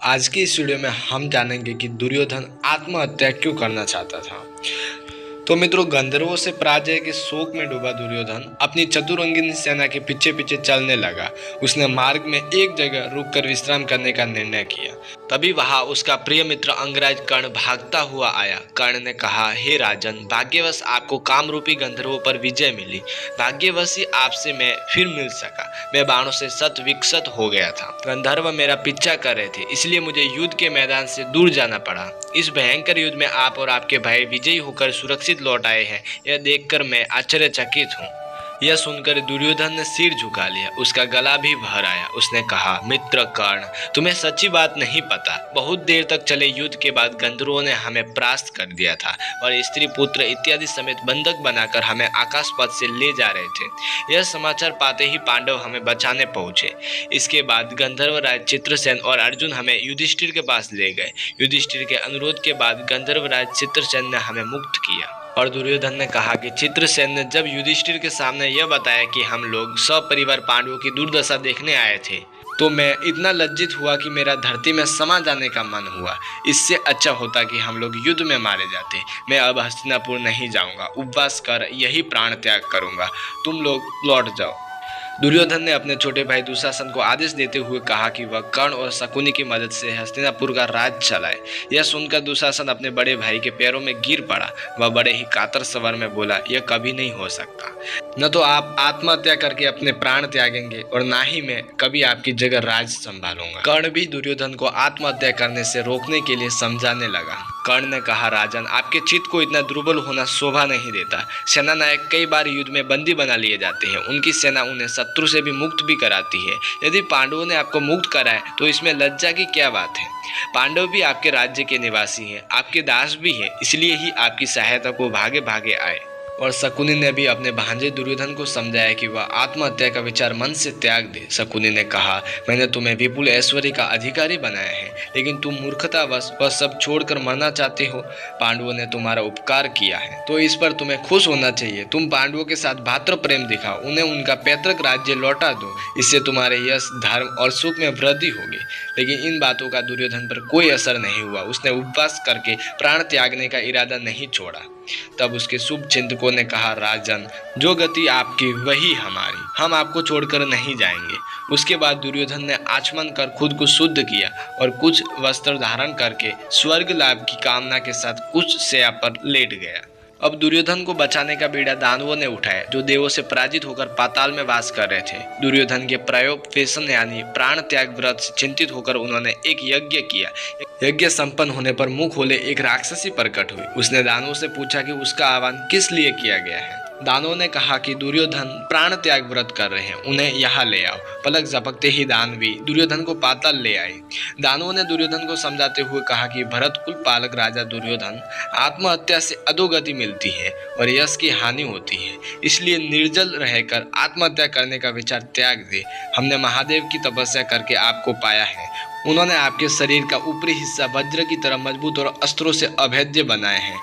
आज की इस वीडियो में हम जानेंगे कि दुर्योधन आत्महत्या क्यों करना चाहता था। तो मित्रों, गंधर्वों से पराजय के शोक में डूबा दुर्योधन अपनी चतुरंगिनी सेना के पीछे पीछे चलने लगा। उसने मार्ग में एक जगह रुककर विश्राम करने का निर्णय किया। तभी वहां उसका प्रिय मित्र अंगराज कर्ण भागता हुआ आया। कर्ण ने कहा, हे राजन, भाग्यवश आपको कामरूपी गंधर्वों पर विजय मिली। भाग्यवश ही आपसे मैं फिर मिल सका। मैं बाणों से शत विकसित हो गया था। गंधर्व मेरा पीछा कर रहे थे, इसलिए मुझे युद्ध के मैदान से दूर जाना पड़ा। इस भयंकर युद्ध में आप और आपके भाई विजयी होकर सुरक्षित लौट आए हैं, यह देखकर मैं आश्चर्यचकित हूँ। यह सुनकर दुर्योधन ने सिर झुका लिया। उसका गला भी भर आया। उसने कहा, मित्र कर्ण, तुम्हें सच्ची बात नहीं पता। बहुत देर तक चले युद्ध के बाद गंधर्वों ने हमें परास्त कर दिया था और स्त्री पुत्र इत्यादि समेत बंधक बनाकर हमें आकाश पथ से ले जा रहे थे। यह समाचार पाते ही पांडव हमें बचाने पहुंचे। इसके बाद गंधर्व राज चित्रसेन और अर्जुन हमें युधिष्ठिर के पास ले गए। युधिष्ठिर के अनुरोध के बाद गंधर्व राज चित्रसेन ने हमें मुक्त किया। और दुर्योधन ने कहा कि चित्रसेन ने जब युधिष्ठिर के सामने यह बताया कि हम लोग सपरिवार पांडवों की दुर्दशा देखने आए थे, तो मैं इतना लज्जित हुआ कि मेरा धरती में समा जाने का मन हुआ। इससे अच्छा होता कि हम लोग युद्ध में मारे जाते। मैं अब हस्तिनापुर नहीं जाऊंगा, उपवास कर यही प्राण त्याग करूंगा। तुम लोग लौट जाओ। दुर्योधन ने अपने छोटे भाई दुशासन को आदेश देते हुए कहा कि वह कर्ण और शकुनी की मदद से हस्तिनापुर का राज चलाए। यह सुनकर दुशासन अपने बड़े भाई के पैरों में गिर पड़ा। वह बड़े ही कातर स्वर में बोला, यह कभी नहीं हो सकता। न तो आप आत्महत्या करके अपने प्राण त्यागेंगे और ना ही मैं कभी आपकी जगह राज संभालूंगा। कर्ण भी दुर्योधन को आत्महत्या करने से रोकने के लिए समझाने लगा। कर्ण ने कहा, राजन, आपके चित्त को इतना दुर्बल होना शोभा नहीं देता। सेना नायक कई बार युद्ध में बंदी बना लिए जाते हैं। उनकी सेना उन्हें शत्रु से भी मुक्त भी कराती है। यदि पांडवों ने आपको मुक्त कराए तो इसमें लज्जा की क्या बात है। पांडव भी आपके राज्य के निवासी हैं, आपके दास भी हैं, इसलिए ही आपकी सहायता को भागे भागे आए। और शकुनी ने भी अपने भांजे दुर्योधन को समझाया कि वह आत्महत्या का विचार मन से त्याग दे। शकुनी ने कहा, मैंने तुम्हें विपुल ऐश्वर्य का अधिकारी बनाया है, लेकिन तुम मूर्खतावश वह सब छोड़कर मरना चाहते हो। पांडवों ने तुम्हारा उपकार किया है तो इस पर तुम्हें खुश होना चाहिए। तुम पांडवों के साथ भातृ प्रेम दिखाओ, उन्हें उनका पैतृक राज्य लौटा दो। इससे तुम्हारे यश, धर्म और सुख में वृद्धि होगी। लेकिन इन बातों का दुर्योधन पर कोई असर नहीं हुआ। उसने उपवास करके प्राण त्यागने का इरादा नहीं छोड़ा। तब उसके शुभ चिंतकों ने कहा, राजन, जो गति आपकी वही हमारी, हम आपको छोड़कर नहीं जाएंगे। उसके बाद दुर्योधन ने आचमन कर खुद को शुद्ध किया और कुछ वस्त्र धारण करके स्वर्ग लाभ की कामना के साथ कुछ शैया पर लेट गया। अब दुर्योधन को बचाने का बीड़ा दानवों ने उठाया, जो देवों से पराजित होकर पाताल में वास कर रहे थे। दुर्योधन के प्रयोपवेशन यानी प्राण त्याग व्रत से चिंतित होकर उन्होंने एक यज्ञ किया। यज्ञ संपन्न होने पर मुंह खोले एक राक्षसी प्रकट हुई। उसने दानवों से पूछा कि उसका आह्वान किस लिए किया गया है। दानवों ने कहा कि दुर्योधन प्राण त्याग व्रत कर रहे हैं, उन्हें यहाँ ले आओ। पलक झपकते ही दानवी दुर्योधन को पाताल ले आए। दानवों ने दुर्योधन को समझाते हुए कहा कि भरत कुल पालक राजा दुर्योधन, आत्महत्या से अधोगति मिलती है और यश की हानि होती है, इसलिए निर्जल रहकर आत्महत्या करने का विचार त्याग दे। हमने महादेव की तपस्या करके आपको पाया है। उन्होंने आपके शरीर का ऊपरी हिस्सा वज्र की तरह मजबूत और अस्त्रों से अभेद्य बनाए हैं।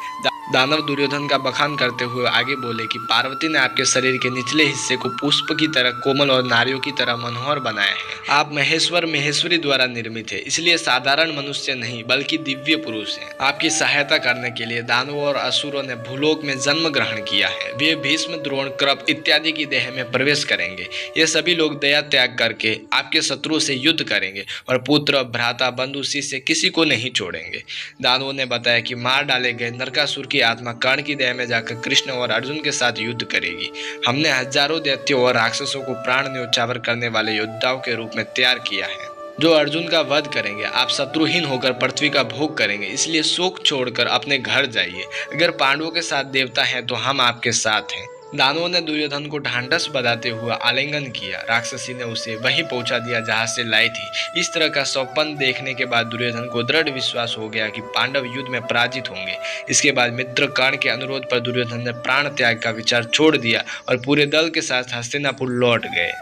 दानव दुर्योधन का बखान करते हुए आगे बोले कि पार्वती ने आपके शरीर के निचले हिस्से को पुष्प की तरह कोमल और नारियों की तरह मनोहर बनाया है। आप महेश्वर महेश्वरी द्वारा निर्मित है, इसलिए साधारण मनुष्य नहीं बल्कि दिव्य पुरुष हैं। आपकी सहायता करने के लिए दानवों और असुरों ने भूलोक में जन्म ग्रहण किया है। वे भीष्म, द्रोण, कृप इत्यादि की देह में प्रवेश करेंगे। ये सभी लोग दया त्याग करके आपके शत्रुओं से युद्ध करेंगे और पुत्र, भ्राता, बंधु, शिष्य किसी को नहीं छोड़ेंगे। दानवों ने बताया कि मार डाले गए नरकासुर की आत्मा कर्ण की देह में जाकर कृष्ण और अर्जुन के साथ युद्ध करेगी। हमने हजारों दैत्यों और राक्षसों को प्राण न्योछावर करने वाले योद्धाओं के रूप में तैयार किया है, जो अर्जुन का वध करेंगे। आप शत्रुहीन होकर पृथ्वी का भोग करेंगे, इसलिए शोक छोड़कर अपने घर जाइए। अगर पांडवों के साथ देवता हैं तो हम आपके साथ हैं। दानवों ने दुर्योधन को ढांढस बधाते हुए आलिंगन किया। राक्षसी ने उसे वहीं पहुंचा दिया जहां से लाई थी। इस तरह का सौपन देखने के बाद दुर्योधन को दृढ़ विश्वास हो गया कि पांडव युद्ध में पराजित होंगे। इसके बाद मित्र कर्ण के अनुरोध पर दुर्योधन ने प्राण त्याग का विचार छोड़ दिया और पूरे दल के साथ हस्तिनापुर लौट गए।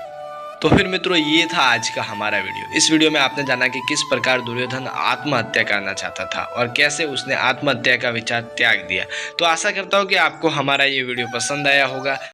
तो फिर मित्रों, ये था आज का हमारा वीडियो। इस वीडियो में आपने जाना कि किस प्रकार दुर्योधन आत्महत्या करना चाहता था और कैसे उसने आत्महत्या का विचार त्याग दिया। तो आशा करता हूँ कि आपको हमारा ये वीडियो पसंद आया होगा।